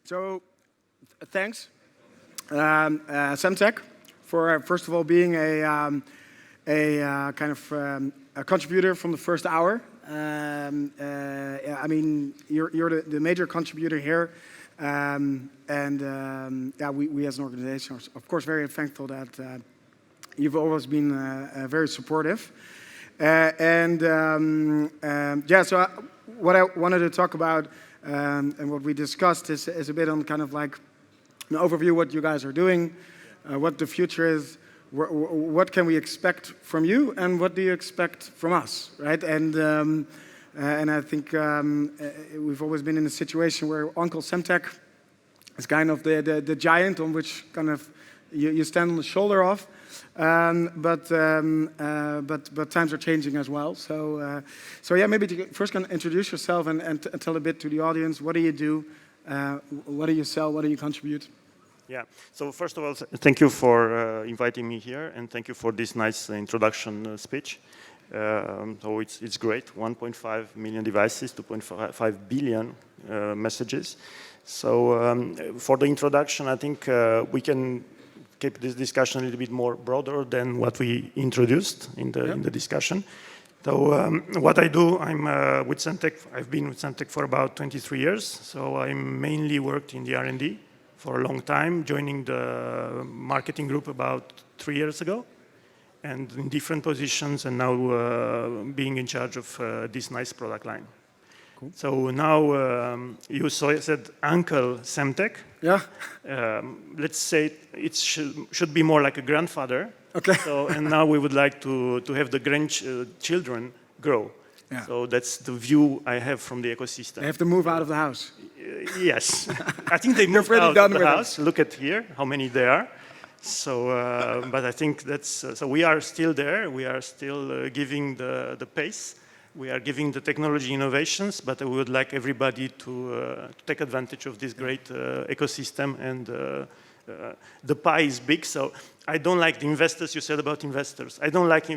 So, thanks, Semtech, for first of all being a kind of a contributor from the first hour. I mean, you're the major contributor here, and yeah, we as an organization are of course very thankful that you've always been very supportive. Yeah, so what I wanted to talk about and what we discussed is a bit on kind of like an overview what you guys are doing, what the future is, what can we expect from you, and what do you expect from us, right? And I think we've always been in a situation where Uncle Semtech is kind of the giant on which kind of you stand on the shoulder of. But times are changing as well. So yeah, maybe first can introduce yourself and tell a bit to the audience. What do you do? What do you sell? What do you contribute? Yeah. So first of all, thank you for inviting me here, and thank you for this nice introduction speech. So it's great. 1.5 million devices, 2.5 billion messages. So for the introduction, I think we can keep this discussion a little bit more broader than what we introduced in the discussion. So what I do, I'm with Semtech. I've been with Semtech for about 23 years. So I mainly worked in the R&D for a long time, joining the marketing group about 3 years ago, and in different positions, and now being in charge of this nice product line. Cool. So now you said Uncle Semtech. Yeah. Let's say it should be more like a grandfather. Okay. So, and now we would like to have the grandchildren grow. Yeah. So that's the view I have from the ecosystem. They have to move out of the house. Yes. I think they moved out of the house. Look at here, how many there are. So, but I think that's, so we are still there. We are still giving the pace. We are giving the technology innovations, but we would like everybody to take advantage of this great ecosystem, and the pie is big. So I don't like the investors. You said about investors. I don't like,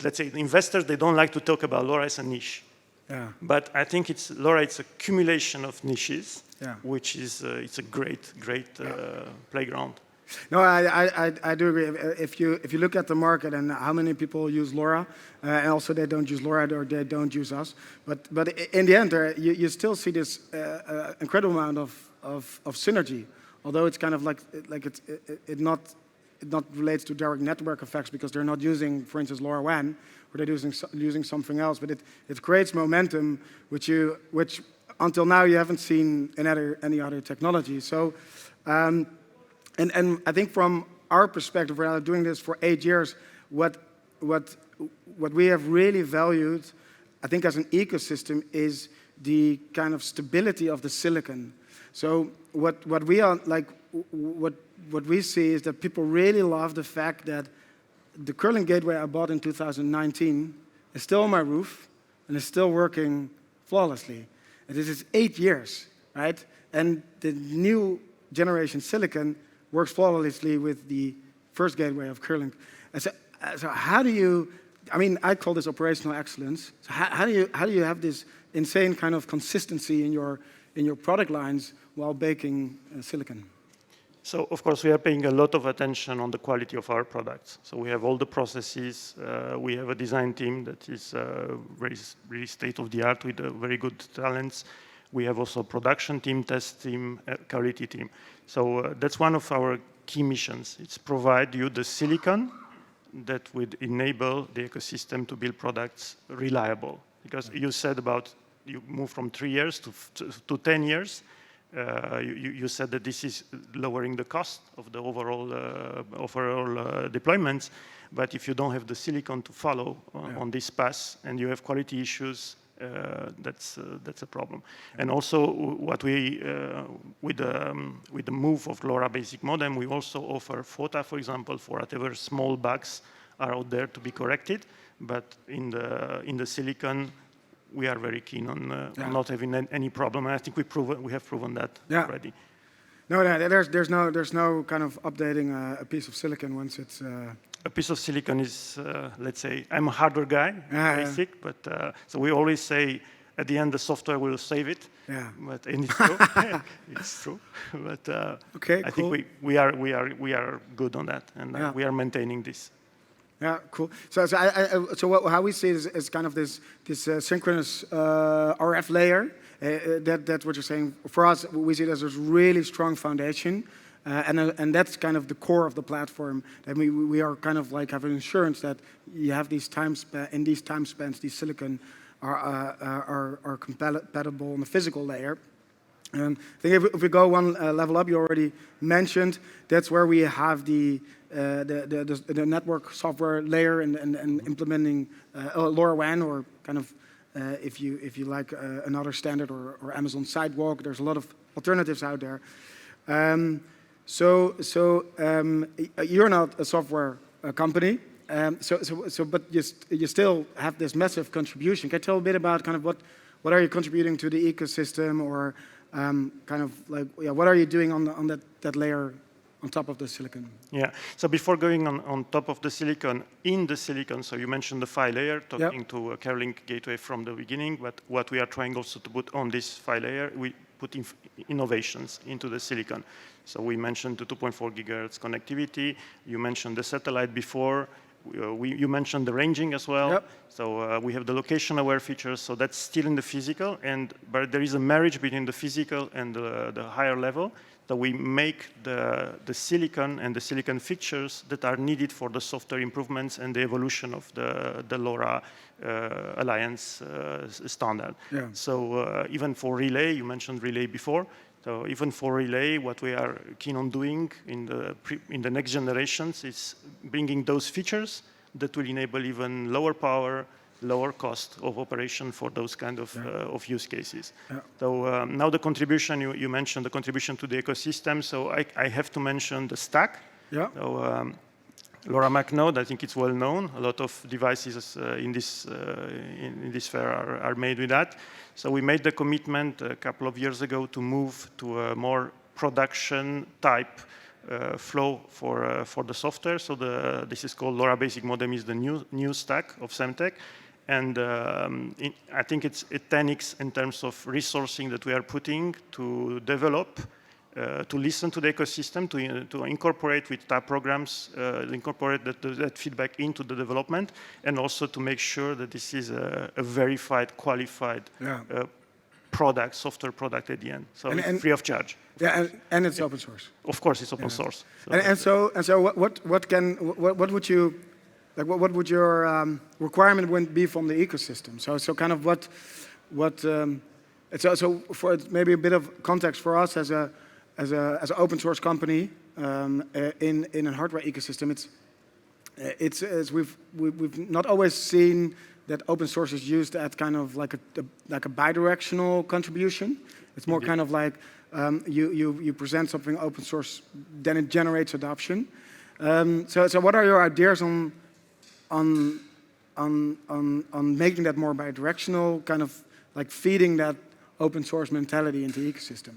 let's say, the investors, they don't like to talk about LoRa as a niche. Yeah. But I think LoRa, it's accumulation of niches, yeah, which is, it's a great playground. No, I do agree. If you look at the market and how many people use LoRa, and also they don't use LoRa or they don't use us, but in the end, you still see this incredible amount of synergy. Although it's kind of like it not relates to direct network effects because they're not using, for instance, LoRaWAN, or they're using something else. But it creates momentum, which until now you haven't seen in any other technology. So. And I think from our perspective, we're doing this for 8 years, what we have really valued, I think as an ecosystem, is the kind of stability of the silicon. So what we see is that people really love the fact that the curling gateway I bought in 2019 is still on my roof and is still working flawlessly. And this is 8 years, right? And the new generation silicon works flawlessly with the first gateway of curling. And so how do you, I mean, I call this operational excellence. So how do you have this insane kind of consistency in your product lines while baking silicon? So, of course, we are paying a lot of attention on the quality of our products. So we have all the processes. We have a design team that is really state-of-the-art with very good talents. We have also a production team, test team, quality team. So that's one of our key missions. It's provide you the silicon that would enable the ecosystem to build products reliable. Because you said about you move from 3 years to 10 years. You said that this is lowering the cost of the overall deployments. But if you don't have the silicon to follow on this path and you have quality issues, that's a problem. And also, what we with the move of LoRa basic modem, we also offer FOTA, for example, for whatever small bugs are out there to be corrected. But in the silicon, we are very keen on not having any problem. And I think we have proven that already. No, there's no kind of updating a piece of silicon once it's. A piece of silicon is, let's say, I'm a hardware guy, basic, but so we always say at the end, the software will save it. Yeah. But and it's true. It's true. But Okay, I cool. think we are good on that, and Yeah. we are maintaining this. Yeah, cool. So how we see it is kind of this synchronous RF layer. That's what you're saying. For us, we see it as a really strong foundation, and that's kind of the core of the platform. And we are kind of like having insurance that you have these in these time spans, these silicon are compatible on the physical layer. I think if we go one level up, you already mentioned that's where we have the network software layer and implementing LoRaWAN, or kind of if you like another standard, or Amazon Sidewalk. There's a lot of alternatives out there. You're not a software company, but you still have this massive contribution. Can you tell a bit about kind of what are you contributing to the ecosystem, or kind of like, yeah, what are you doing on that layer on top of the silicon? Yeah. So before going on top of the silicon, in the silicon, so you mentioned the PHY layer, talking to a Carolink gateway from the beginning, but what we are trying also to put on this PHY layer, we put innovations into the silicon. So we mentioned the 2.4 gigahertz connectivity. You mentioned the satellite before. You mentioned the ranging as well. Yep. So we have the location-aware features. So that's still in the physical, but there is a marriage between the physical and the higher level. So we make the silicon and the silicon features that are needed for the software improvements and the evolution of the LoRa Alliance standard. Yeah. So even for relay, you mentioned relay before. So even for relay, what we are keen on doing in the next generations is bringing those features that will enable even lower power, lower cost of operation for those kind of use cases. Yeah. So now the contribution, you mentioned the contribution to the ecosystem. So I have to mention the stack. Yeah. So LoRaMAC node, I think it's well known. A lot of devices in this fair are made with that. So we made the commitment a couple of years ago to move to a more production type flow for the software. So this is called LoRa Basic Modem, is the new stack of Semtech. And I think it's a 10x in terms of resourcing that we are putting to develop, to listen to the ecosystem, to incorporate with TAP programs, incorporate that feedback into the development, and also to make sure that this is a verified, qualified product, software product at the end. So it's free of charge. Yeah, and it's open source. Of course, it's open source. So what would you, like, what would your requirement be from the ecosystem? So kind of so for maybe a bit of context for us as an open source company in a hardware ecosystem, we've not always seen that open source is used at kind of like a bidirectional contribution. It's more kind of like you present something open source, then it generates adoption. So what are your ideas on making that more bidirectional, kind of like feeding that open source mentality into the ecosystem?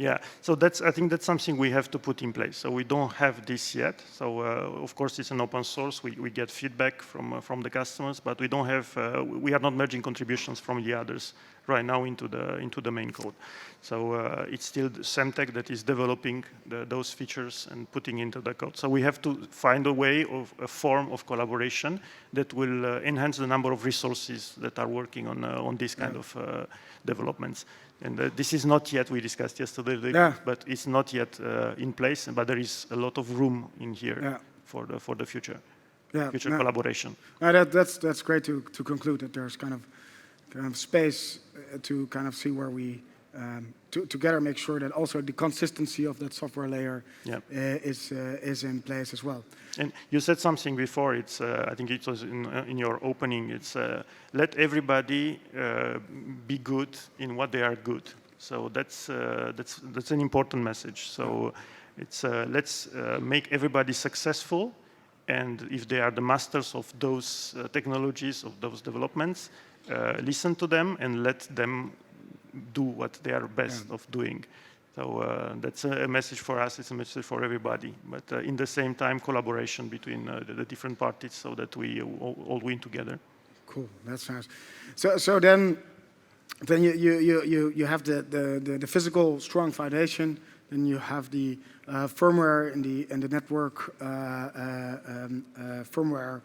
Yeah, so I think that's something we have to put in place. So we don't have this yet. So of course it's an open source. We get feedback from the customers, but we don't have. We are not merging contributions from the others right now into the main code. So it's still Semtech that is developing those features and putting into the code. So we have to find a way of a form of collaboration that will enhance the number of resources that are working on this kind of developments. And this is not yet, we discussed yesterday, but it's not yet in place. But there is a lot of room in here for the future collaboration. That's great to conclude that there's kind of space to kind of see where we together make sure that also the consistency of that software layer is in place as well. And you said something before. It's I think it was in your opening. It's let everybody be good in what they are good. So that's an important message. So it's let's make everybody successful, and if they are the masters of those technologies, of those developments, listen to them and let them do what they are best of doing. So that's a message for us. It's a message for everybody. But in the same time, collaboration between the different parties so that we all win together. Cool. That's nice. So then, then you have the physical strong foundation, then you have the firmware and the network firmware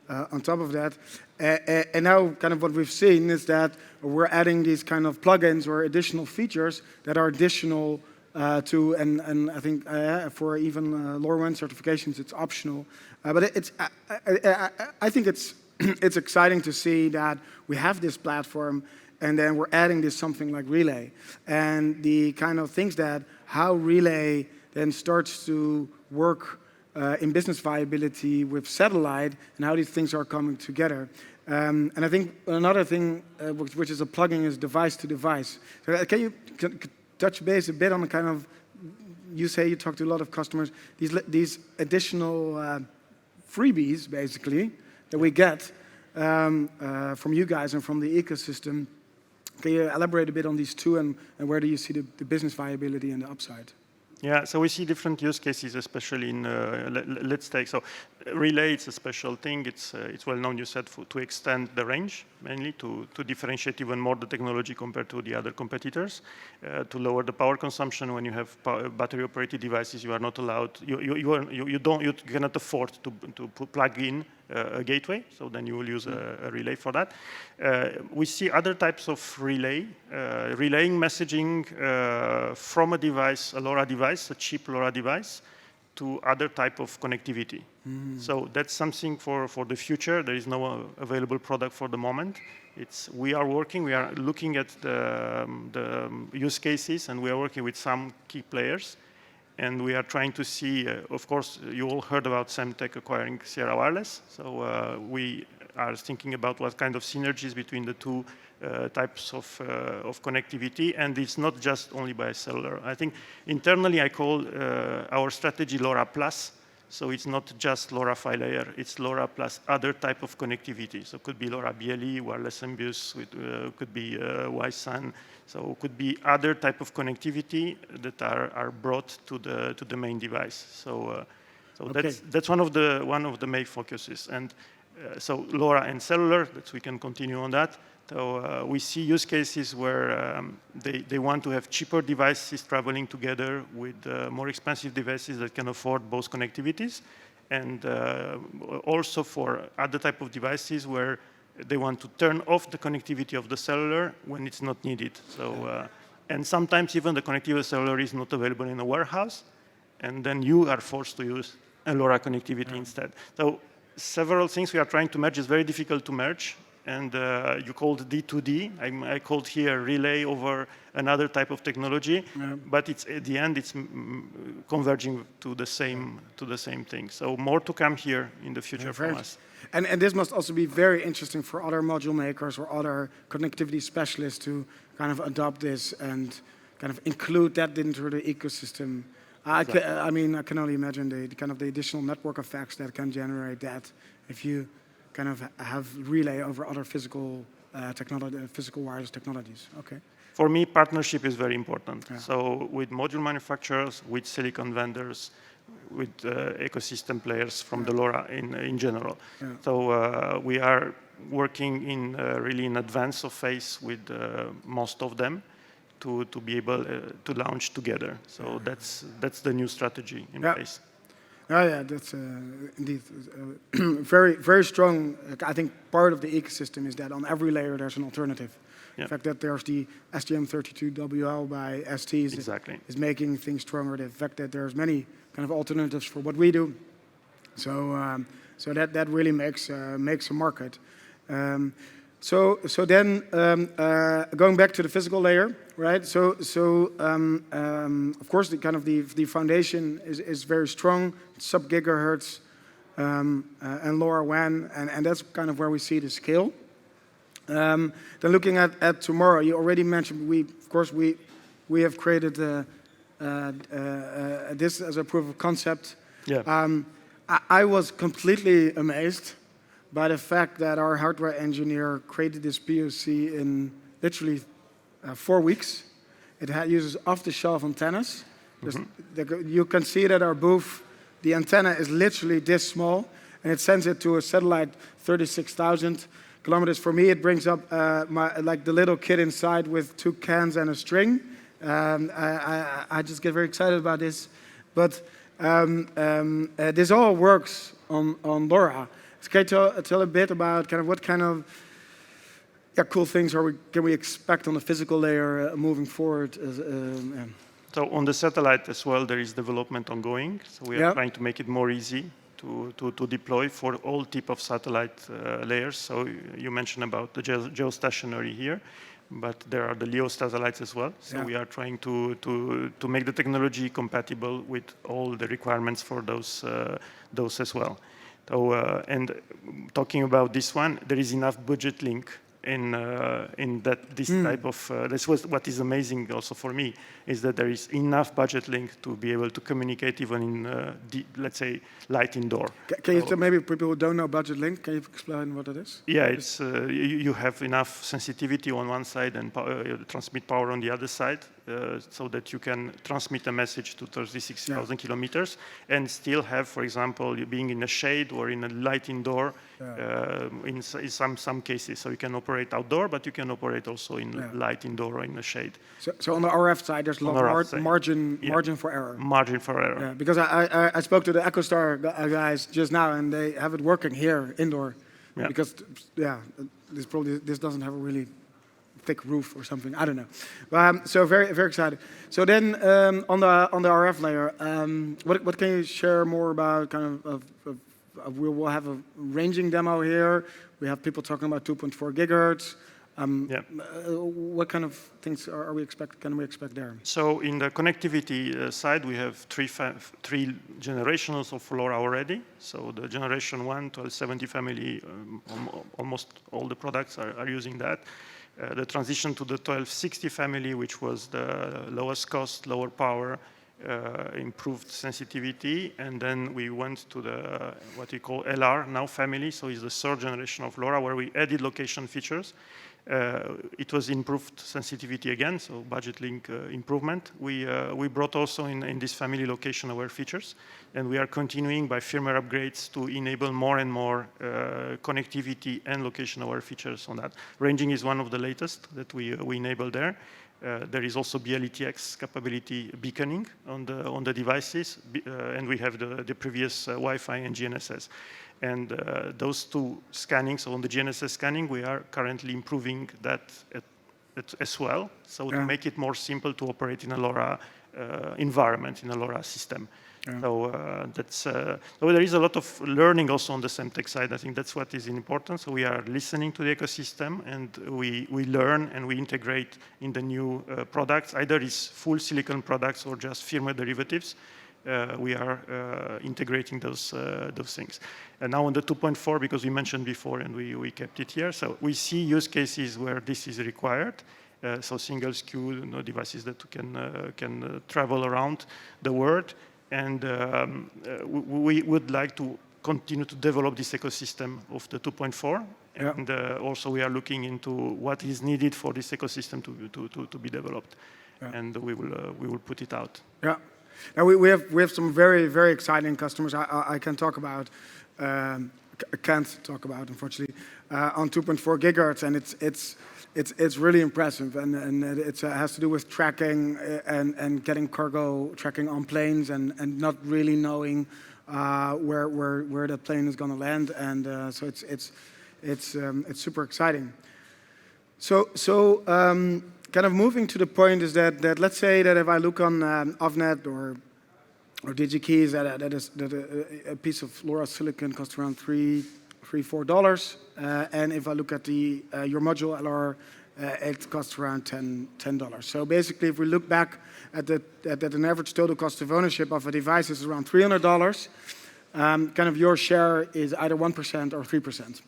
on top of that. And now kind of what we've seen is that we're adding these kind of plugins or additional features that are additional to, and I think for even LoRaWAN certifications, it's optional. But I think it's it's exciting to see that we have this platform, and then we're adding this something like Relay, and the kind of things that how Relay then starts to work in business viability with satellite, and how these things are coming together. And I think another thing which is a plugin is device to device. So can you touch base a bit on the kind of, you say you talk to a lot of customers, these additional freebies basically that we get from you guys and from the ecosystem. Can you elaborate a bit on these two, and where do you see the business viability and the upside? Yeah, so we see different use cases, especially in, let's take, so Relay, it's a special thing. It's well known, you said, to extend the range, mainly to differentiate even more the technology compared to the other competitors, to lower the power consumption. When you have battery-operated devices, you are not allowed, you cannot afford to plug in a gateway, so then you will use a relay for that. We see other types of relaying messaging from a device, a LoRa device, a cheap LoRa device, to other type of connectivity. So that's something for the future. There is no available product for the moment. We are looking at the use cases, and we are working with some key players. And we are trying to see, of course, you all heard about Semtech acquiring Sierra Wireless. So we are thinking about what kind of synergies between the two types of connectivity. And it's not just only by cellular. I think internally I call our strategy LoRa Plus. So it's not just LoRa PHY layer, it's LoRa plus other type of connectivity. So it could be LoRa BLE, wireless MBUS, could be Wi-SAN. So it could be other type of connectivity that are brought to the main device. So okay. That's one of the main focuses. And so LoRa and cellular, that we can continue on that. So we see use cases where they want to have cheaper devices traveling together with more expensive devices that can afford both connectivities, and also for other type of devices where they want to turn off the connectivity of the cellular when it's not needed. So and sometimes even the connectivity of cellular is not available in a warehouse, and then you are forced to use a LoRa connectivity instead. So several things we are trying to merge. It's very difficult to merge. And you called D2D. I called here relay over another type of technology, but it's at the end it's converging to the same thing. So more to come here in the future from us. And this must also be very interesting for other module makers or other connectivity specialists to kind of adopt this and kind of include that into the ecosystem. Exactly. I mean, I can only imagine the additional network effects that can generate that if you kind of have relay over other physical physical wireless technologies. Okay. For me, partnership is very important. Yeah. So with module manufacturers, with silicon vendors, with ecosystem players from the LoRa in general. Yeah. So we are working in really in advance of phase with most of them to be able to launch together. So that's the new strategy in place. Oh yeah, that's indeed very, very strong. I think part of the ecosystem is that on every layer there's an alternative. Yep. The fact that there's the STM32WL by ST is making things stronger. The fact that there's many kind of alternatives for what we do. So so that really makes a market. So then going back to the physical layer, right? So of course the foundation is very strong, sub-gigahertz and LoRaWAN, and that's kind of where we see the scale. Then looking at tomorrow, you already mentioned we have created this as a proof of concept. Yeah. I was completely amazed by the fact that our hardware engineer created this POC in literally 4 weeks. It uses off-the-shelf antennas. You can see it at our booth. The antenna is literally this small, and it sends it to a satellite 36,000. kilometers. For me, it brings up like the little kid inside with 2 cans and a string. I just get very excited about this. But this all works on LoRa. So can you tell a bit about kind of what kind of cool things can we expect on the physical layer moving forward? So on the satellite as well, there is development ongoing. So we are trying to make it more easy to deploy for all type of satellite layers. So you mentioned about the geostationary here, but there are the LEO satellites as well. So we are trying to make the technology compatible with all the requirements for those as well. So and talking about this one, there is enough budget link in this type of, this was what is amazing also for me, is that there is enough budget link to be able to communicate even in, let's say, light indoor. Can you tell maybe people who don't know budget link, can you explain what it is? Yeah, it's, you have enough sensitivity on one side and transmit power on the other side, so that you can transmit a message to 36,000 kilometers and still have, for example, you being in a shade or in a light indoor in some cases. So you can operate outdoor, but you can operate also in light indoor or in the shade. So on the RF side, there's a lot of margin for error. Margin for error. Yeah, because I spoke to the EchoStar guys just now, and they have it working here indoor. Yeah. Because this doesn't have a really thick roof or something. I don't know. So very excited. So then on the RF layer, what can you share more about kind of we will have a ranging demo here. We have people talking about 2.4 gigahertz. What kind of things can we expect there? So in the connectivity side, we have three generations of LoRa already. So the generation 1, 1270 family, almost all the products are using that. The transition to the 1260 family, which was the lowest cost, lower power, improved sensitivity, and then we went to the what we call LR now family. So it's the third generation of LoRa where we added location features. It was improved sensitivity again, so budget link improvement. We brought also in this family location aware features, and we are continuing by firmware upgrades to enable more and more connectivity and location aware features on that. Ranging is one of the latest that we enable there. There is also BLETX capability beaconing on the devices, and we have the previous Wi-Fi and GNSS. And those two scanning, so on the GNSS scanning, we are currently improving that as well, so to make it more simple to operate in a LoRa environment, in a LoRa system. So so there is a lot of learning also on the Semtech side. I think that's what is important. So we are listening to the ecosystem, and we learn and we integrate in the new products. Either it's full silicon products or just firmware derivatives. We are integrating those things. And now on the 2.4, because we mentioned before and we kept it here, so we see use cases where this is required. So single SKU devices that can travel around the world. And we would like to continue to develop this ecosystem of the 2.4. And also we are looking into what is needed for this ecosystem to be developed. And we will put it out. Yeah. Now we have some very exciting customers. I can talk about, can't talk about unfortunately, on 2.4 gigahertz, and it's really impressive, and it has to do with tracking and getting cargo tracking on planes and not really knowing where the plane is going to land, and so it's super exciting. So. Kind of moving to the point is that let's say that if I look on OffNet or DigiKeys, that a piece of LoRa silicon costs around $3-4, and if I look at your module LR, it costs around $10. So basically, if we look back at an average total cost of ownership of a device is around $300, kind of your share is either 1% or 3%.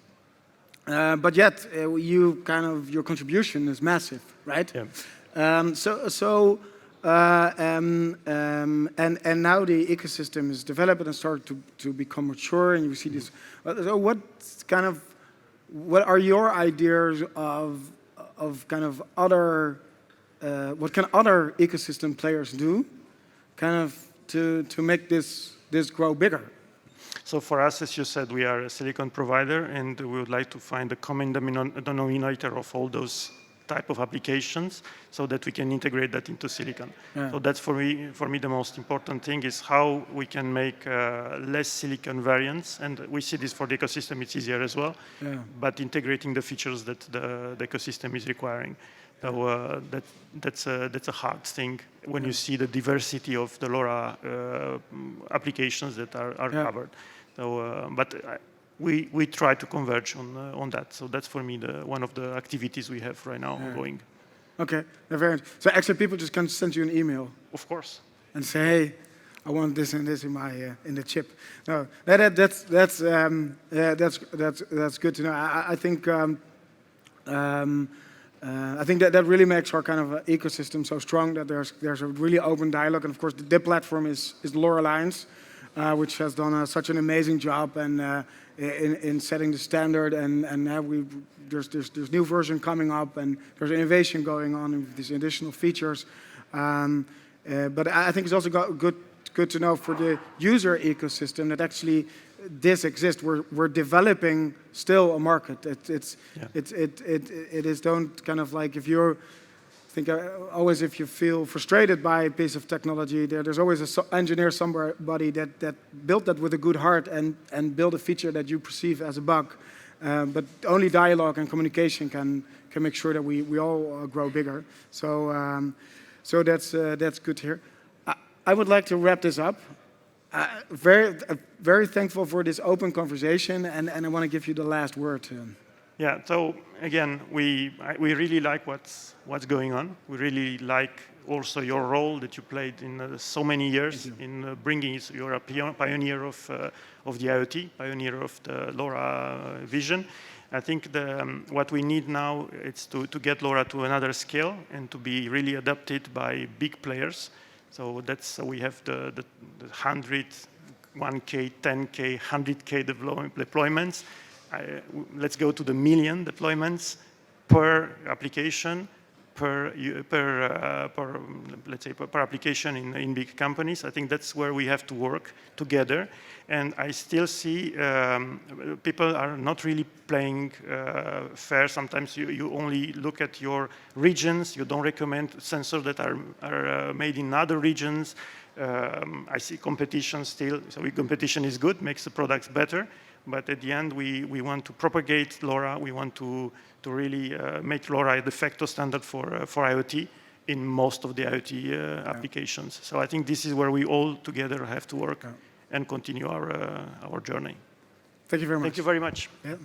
But yet, your contribution is massive, right? Yeah. And now the ecosystem is developed and started to become mature, and you see this. So what are your ideas of kind of other? What can other ecosystem players do, kind of to make this grow bigger? So for us, as you said, we are a silicon provider, and we would like to find the common denominator of all those type of applications so that we can integrate that into silicon. Yeah. So that's for me the most important thing is how we can make less silicon variants, and we see this for the ecosystem, it's easier as well, but integrating the features that the ecosystem is requiring. So that's a hard thing when you see the diversity of the LoRa applications that are covered. So, but we try to converge on that. So that's for me one of the activities we have right now ongoing. Okay, very nice. So actually, people just can send you an email. Of course. And say, hey, I want this and this in my in the chip. No, that's good to know. I think that really makes our kind of ecosystem so strong that there's a really open dialogue. And of course, the platform is LoRa Alliance, which has done such an amazing job and in setting the standard. And there's new version coming up, and there's innovation going on with these additional features. But I think it's also good to know for the user ecosystem that actually this exists. We're developing still a market. It is don't kind of like if you're always if you feel frustrated by a piece of technology, there's always an engineer somebody that built that with a good heart and built a feature that you perceive as a bug. But only dialogue and communication can make sure that we all grow bigger. So that's good to hear. I would like to wrap this up. Very thankful for this open conversation, and I want to give you the last word. Yeah. So again, we really like what's going on. We really like also your role that you played in so many years in bringing. You're a pioneer of the IoT, pioneer of the LoRa vision. I think what we need now is to get LoRa to another scale and to be really adopted by big players. So we have the 100, 1K, 10K, 100K deployments. Let's go to the million deployments per application, let's say per application in big companies. I think that's where we have to work together. And I still see people are not really playing fair. Sometimes you only look at your regions. You don't recommend sensors that are made in other regions. I see competition still. So competition is good, makes the products better. But at the end, we want to propagate LoRa. We want to really make LoRa a de facto standard for IoT in most of the IoT applications. So I think this is where we all together have to work and continue our journey. Thank you very much. Thank you very much. Yeah.